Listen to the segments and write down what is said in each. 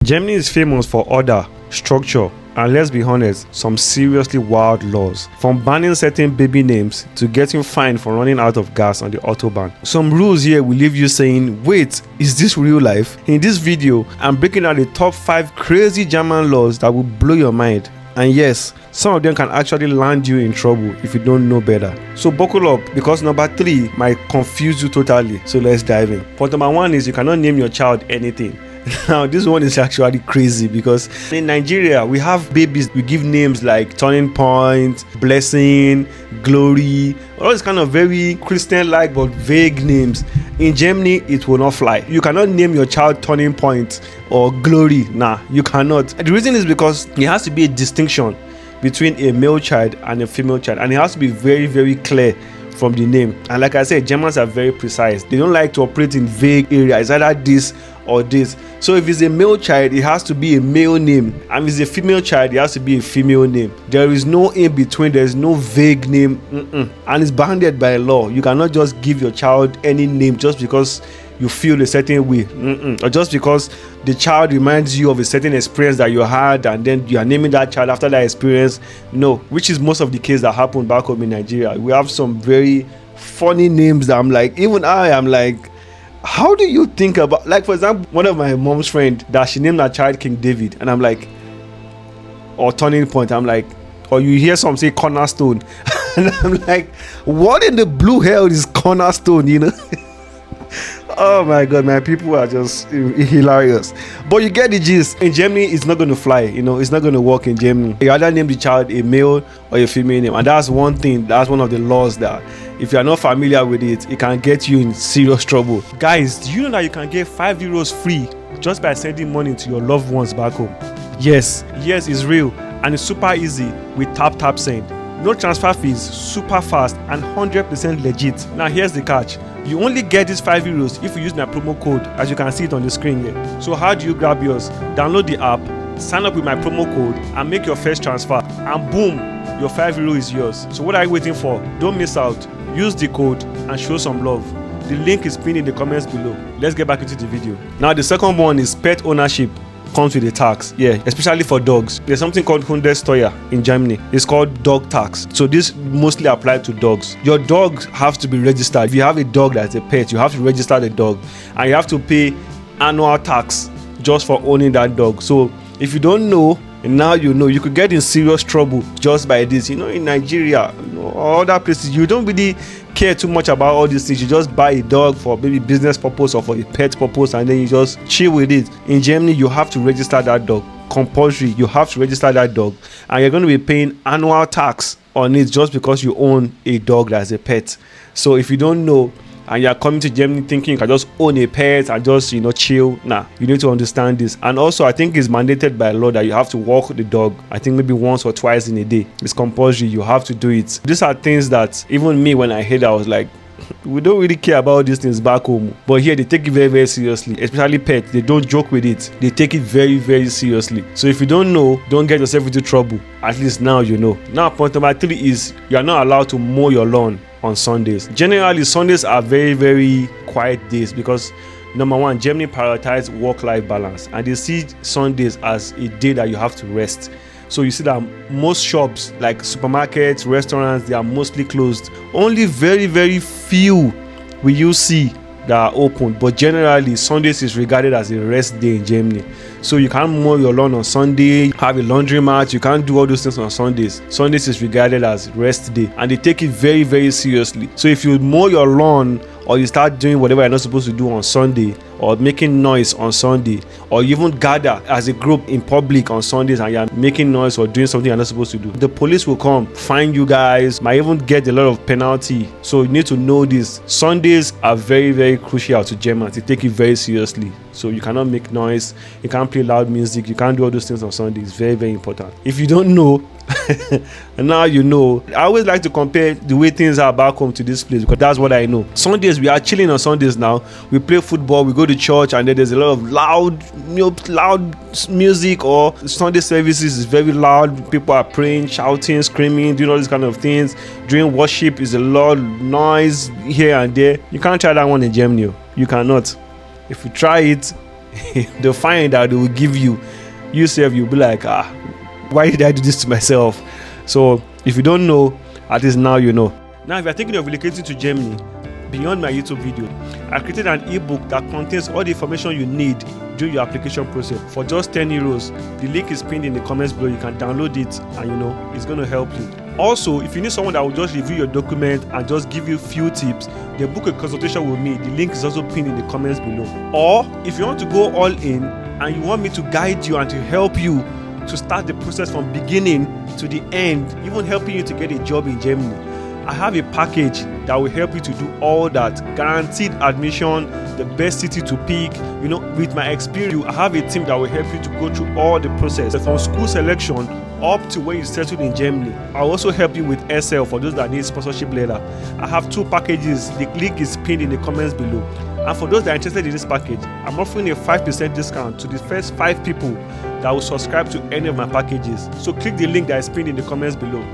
Germany is famous for order, structure, and let's be honest, some seriously wild laws. From banning certain baby names to getting fined for running out of gas on the autobahn. Some rules here will leave you saying, wait, is this real life? In this video, I'm breaking down the top 5 crazy German laws that will blow your mind. And yes, some of them can actually land you in trouble if you don't know better. So buckle up, because number 3 might confuse you totally. So let's dive in. Point number 1 is you cannot name your child anything. Now this one is actually crazy because in Nigeria we have babies, we give names like Turning Point, Blessing, Glory, all these kind of very Christian-like but vague names. In Germany it will not fly. You cannot name your child Turning Point or Glory. Nah, you cannot. The reason is because there has to be a distinction between a male child and a female child, and it has to be very, very clear from the name. And like I said, Germans are very precise. They don't like to operate in vague areas, either this or this. So if it's a male child, it has to be a male name, and if it's a female child, it has to be a female name. There is no in between. There is no vague name, and it's bounded by law. You cannot just give your child any name just because you feel a certain way, or just because the child reminds you of a certain experience that you had, and then you are naming that child after that experience. No, which is most of the case that happen back home in Nigeria. We have some very funny names that I'm like, even I am like, how do you think about, like for example, one of my mom's friend that she named her child King David, and I'm like, or Turning Point, I'm like, or you hear some say Cornerstone, and I'm like, what in the blue hell is Cornerstone, you know? Oh my god, my people are just hilarious. But you get the gist. In Germany, it's not going to fly, you know, it's not going to work in Germany. You either name the child a male or a female name, and that's one thing, that's one of the laws that if you are not familiar with it, it can get you in serious trouble. Guys, do you know that you can get €5 free just by sending money to your loved ones back home? Yes, it's real, and it's super easy with tap send. No transfer fees, super fast, and 100% legit. Now here's the catch. You only get these €5 if you use my promo code, as you can see it on the screen here. So how do you grab yours? Download the app, sign up with my promo code, and make your first transfer, and boom, your €5 is yours. So what are you waiting for? Don't miss out. Use the code and show some love. The link is pinned in the comments below. Let's get back into the video. Now the second one is pet ownership comes with a tax, especially for dogs. There's something called Hundesteuer in Germany. It's called dog tax. So this mostly applies to dogs. Your dog has to be registered. If you have a dog that's a pet, you have to register the dog, and you have to pay annual tax just for owning that dog. So if you don't know, and now you know, you could get in serious trouble just by this. You know, in Nigeria, or other places, you don't really care too much about all these things. You just buy a dog for maybe business purpose or for a pet purpose, and then you just chill with it. In Germany, you have to register that dog. Compulsory, you have to register that dog, and you're going to be paying annual tax on it just because you own a dog as a pet. So if you don't know, and you're coming to Germany thinking you can just own a pet and just, you know, chill, nah, you need to understand this. And also, I think it's mandated by law that you have to walk the dog, I think maybe once or twice in a day. It's compulsory, you have to do it. These are things that even me, when I heard, I was like, we don't really care about these things back home, but here they take it very, very seriously. Especially pets, they don't joke with it. They take it very, very seriously. So if you don't know, don't get yourself into trouble. At least now you know. Now point number 3 is you are not allowed to mow your lawn on Sundays. Generally, Sundays are very, very quiet days because number 1, Germany prioritizes work-life balance, and they see Sundays as a day that you have to rest. So you see that most shops like supermarkets, restaurants, they are mostly closed. Only very, very few will you see that are open, but generally Sundays is regarded as a rest day in Germany. So you can't mow your lawn on Sunday, have a laundromat, you can't do all those things on Sundays. Sundays is regarded as rest day, and they take it very, very seriously. So if you mow your lawn or you start doing whatever you're not supposed to do on Sunday, or making noise on Sunday, or you even gather as a group in public on Sundays and you're making noise or doing something you're not supposed to do, the police will come, find you guys, might even get a lot of penalty. So you need to know this. Sundays are very, very crucial to Germans. They take it very seriously. So you cannot make noise, you can't play loud music, you can't do all those things on Sundays. It's very, very important. If you don't know, and now you know. I always like to compare the way things are back home to this place because that's what I know. Sundays, we are chilling on Sundays now. We play football, we go to church, and then there's a lot of loud music, or Sunday services is very loud. People are praying, shouting, screaming, doing all these kind of things. During worship is a lot of noise here and there. You can't try that one in Germany. You cannot. If you try it, the fine that they will give you, yourself, you'll be like, why did I do this to myself? So if you don't know, at least now you know. Now, if you're thinking of relocating to Germany, beyond my YouTube video, I created an ebook that contains all the information you need during your application process for just 10 euros. The link is pinned in the comments below. You can download it and it's going to help you. Also, if you need someone that will just review your document and just give you few tips, then book a consultation with me. The link is also pinned in the comments below. Or if you want to go all in and you want me to guide you and to help you to start the process from beginning to the end, even helping you to get a job in Germany, I have a package that will help you to do all that. Guaranteed admission, the best city to pick. With my experience, I have a team that will help you to go through all the process from school selection up to when you settled in Germany. I'll also help you with SL for those that need sponsorship later. I have 2 packages. The link is pinned in the comments below. And for those that are interested in this package, I'm offering a 5% discount to the first 5 people that will subscribe to any of my packages. So click the link that is pinned in the comments below.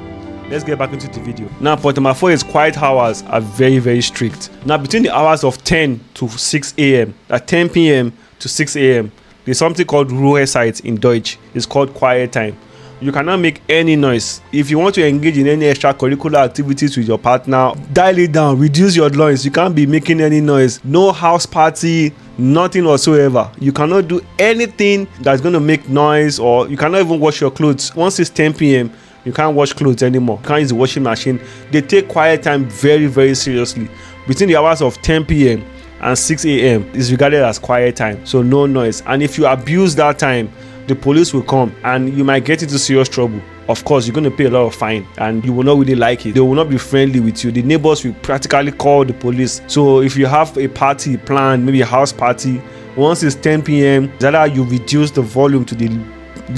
Let's get back into the video. Now, point number 4 is quiet hours are very, very strict. Now, between the hours of 10 to 6 a.m., at 10 p.m. to 6 a.m., there's something called Ruhezeit in Deutsch. It's called quiet time. You cannot make any noise. If you want to engage in any extracurricular activities with your partner, dial it down, reduce your noise. You can't be making any noise. No house party, nothing whatsoever. You cannot do anything that's going to make noise, or you cannot even wash your clothes. Once it's 10 p.m., you can't wash clothes anymore. You can't use the washing machine. They take quiet time very, very seriously. Between the hours of 10 p.m. and 6 a.m. is regarded as quiet time. So no noise. And if you abuse that time, the police will come and you might get into serious trouble. Of course, you're going to pay a lot of fine and you will not really like it. They will not be friendly with you. The neighbors will practically call the police. So if you have a party planned, maybe a house party, once it's 10 p.m., it's either you reduce the volume to the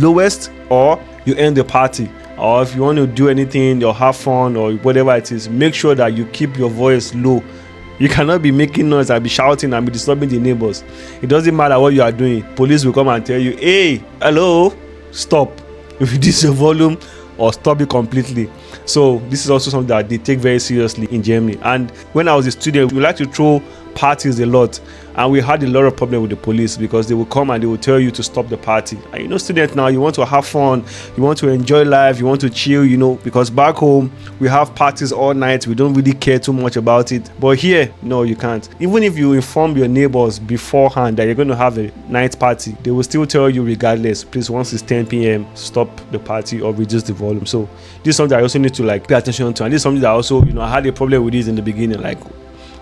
lowest or you end the party. Or if you want to do anything or have fun or whatever it is, make sure that you keep your voice low. You cannot be making noise and be shouting and be disturbing the neighbors. It doesn't matter what you are doing. Police will come and tell you, hey, hello, stop. Reduce your volume or stop it completely. So this is also something that they take very seriously in Germany. And when I was a student, we like to throw parties a lot, and we had a lot of problem with the police because they will come and they will tell you to stop the party. And student now, you want to have fun, you want to enjoy life, you want to chill, because back home we have parties all night. We don't really care too much about it, but here, no, you can't. Even if you inform your neighbors beforehand that you're going to have a night party, they will still tell you regardless, please, once it's 10 p.m. stop the party or reduce the volume. So this is something I also need to pay attention to, and this is something that also I had a problem with this in the beginning,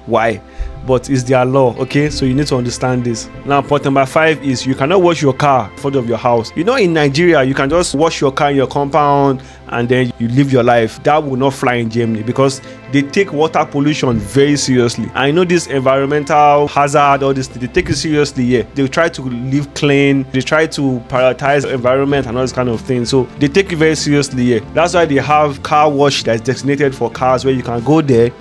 why? But it's their law, okay? So you need to understand this. Now, point number 5 is you cannot wash your car in front of your house. In Nigeria, you can just wash your car in your compound and then you live your life. That will not fly in Germany because they take water pollution very seriously. I know this environmental hazard, all this, they take it seriously here. They try to live clean. They try to prioritize environment and all this kind of thing. So they take it very seriously here. That's why they have car wash that's designated for cars where you can go there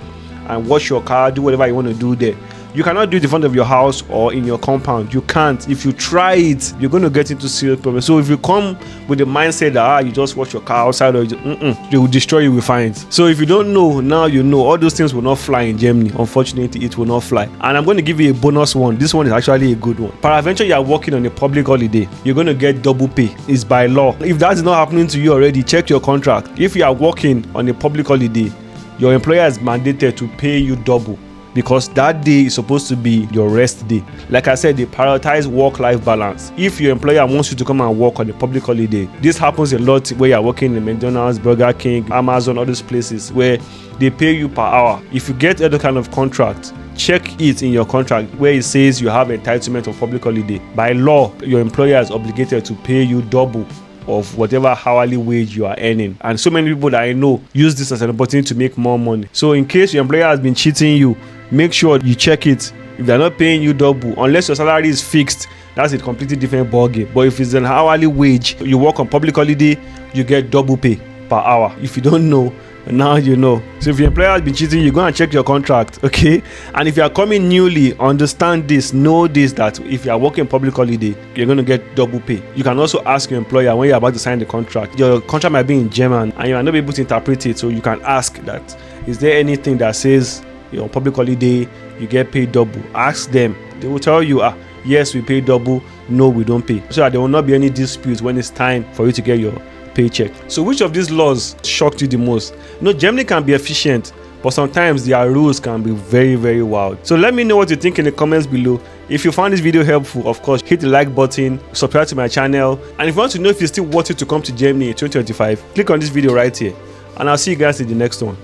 and wash your car, do whatever you want to do there. You cannot do it in front of your house or in your compound. You can't. If you try it, you're going to get into serious problems. So if you come with the mindset that you just wash your car outside, or they will destroy you with fines. So if you don't know, now you know. All those things will not fly in Germany. Unfortunately, it will not fly. And I'm going to give you a bonus one. This one is actually a good one. Peradventure, you are working on a public holiday, you're going to get double pay. It's by law. If that is not happening to you already, check your contract. If you are working on a public holiday, your employer is mandated to pay you double, because that day is supposed to be your rest day. Like I said, they prioritize work-life balance. If your employer wants you to come and work on a public holiday, this happens a lot where you're working in McDonald's, Burger King, Amazon, all those places where they pay you per hour. If you get other kind of contract, check it in your contract where it says you have entitlement of public holiday. By law, your employer is obligated to pay you double of whatever hourly wage you are earning. And so many people that I know use this as an opportunity to make more money. So in case your employer has been cheating you, make sure you check it. If they're not paying you double, unless your salary is fixed, that's a completely different ballgame. But if it's an hourly wage, you work on public holiday, you get double pay per hour. If you don't know, now you know. So if your employer has been cheating, you go and check your contract, okay? And if you are coming newly, understand this, know this, that if you are working public holiday, you're going to get double pay. You can also ask your employer when you're about to sign the contract. Your contract might be in German and you might not be able to interpret it, so you can ask that, is there anything that says, public holiday, you get paid double? Ask them. They will tell you, Yes, we pay double. No, we don't pay. So that there will not be any dispute when it's time for you to get your paycheck. So which of these laws shocked you the most? Germany can be efficient, but sometimes their rules can be very, very wild. So let me know what you think in the comments below. If you found this video helpful, of course, hit the like button, subscribe to my channel, and if you want to know if it's still worth it to come to Germany in 2025, click on this video right here. And I'll see you guys in the next one.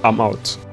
I'm out.